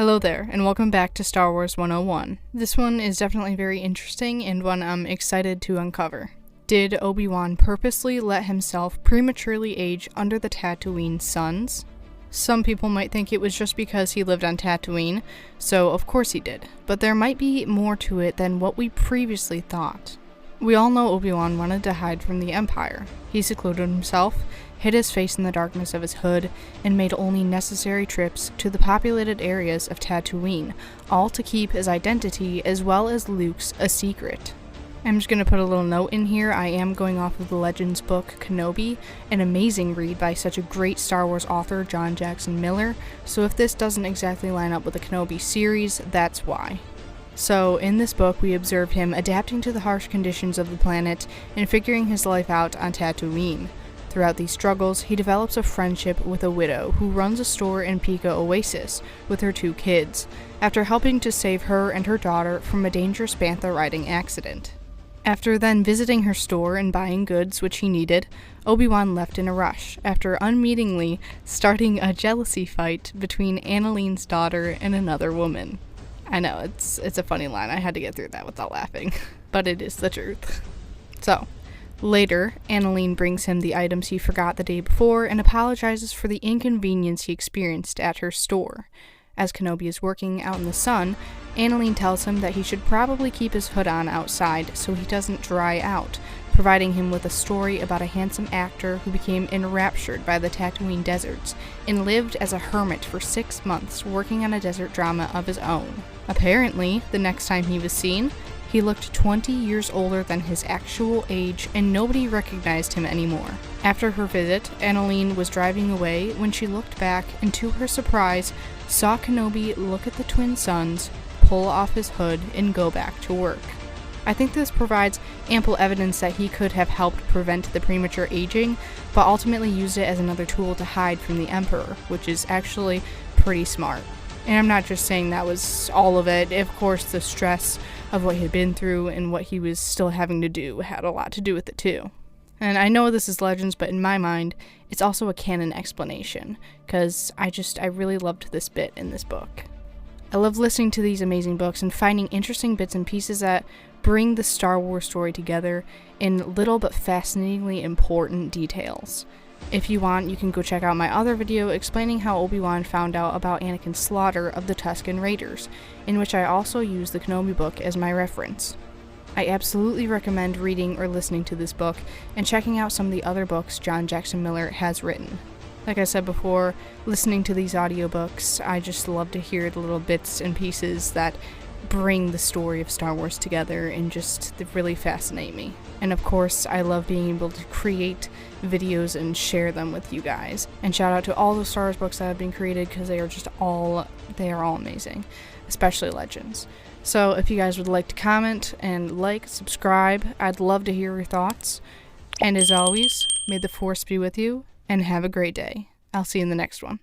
Hello there, and welcome back to Star Wars 101. This one is definitely very interesting and one I'm excited to uncover. Did Obi-Wan purposely let himself prematurely age under the Tatooine suns? Some people might think it was just because he lived on Tatooine, so of course he did, but there might be more to it than what we previously thought. We all know Obi-Wan wanted to hide from the Empire. He secluded himself, hid his face in the darkness of his hood, and made only necessary trips to the populated areas of Tatooine, all to keep his identity as well as Luke's a secret. I'm just going to put a little note in here. I am going off of the Legends book Kenobi, an amazing read by such a great Star Wars author, John Jackson Miller, so if this doesn't exactly line up with the Kenobi series, that's why. So, in this book, we observe him adapting to the harsh conditions of the planet and figuring his life out on Tatooine. Throughout these struggles, he develops a friendship with a widow who runs a store in Pika Oasis with her 2 kids, after helping to save her and her daughter from a dangerous bantha riding accident. After then visiting her store and buying goods which he needed, Obi-Wan left in a rush, after unwittingly starting a jealousy fight between Annaline's daughter and another woman. I know, it's a funny line. I had to get through that without laughing, but it is the truth. So, later, Annaline brings him the items he forgot the day before and apologizes for the inconvenience he experienced at her store. As Kenobi is working out in the sun, Annaline tells him that he should probably keep his hood on outside so he doesn't dry out, providing him with a story about a handsome actor who became enraptured by the Tatooine deserts and lived as a hermit for 6 months working on a desert drama of his own. Apparently, the next time he was seen, he looked 20 years older than his actual age, and nobody recognized him anymore. After her visit, Annaline was driving away when she looked back and, to her surprise, saw Kenobi look at the twin suns, pull off his hood, and go back to work. I think this provides ample evidence that he could have helped prevent the premature aging, but ultimately used it as another tool to hide from the Emperor, which is actually pretty smart. And I'm not just saying that was all of it. Of course, the stress of what he had been through and what he was still having to do had a lot to do with it too. And I know this is Legends, but in my mind, it's also a canon explanation, because I really loved this bit in this book. I love listening to these amazing books and finding interesting bits and pieces that bring the Star Wars story together in little but fascinatingly important details. If you want, you can go check out my other video explaining how Obi-Wan found out about Anakin's slaughter of the Tusken Raiders, in which I also use the Kenobi book as my reference. I absolutely recommend reading or listening to this book and checking out some of the other books John Jackson Miller has written. Like I said before, listening to these audiobooks, I just love to hear the little bits and pieces that bring the story of Star Wars together and just they really fascinate me. And of course, I love being able to create videos and share them with you guys. And shout out to all the Star Wars books that have been created because they are all amazing, especially Legends. So if you guys would like to comment and subscribe, I'd love to hear your thoughts. And as always, may the Force be with you and have a great day. I'll see you in the next one.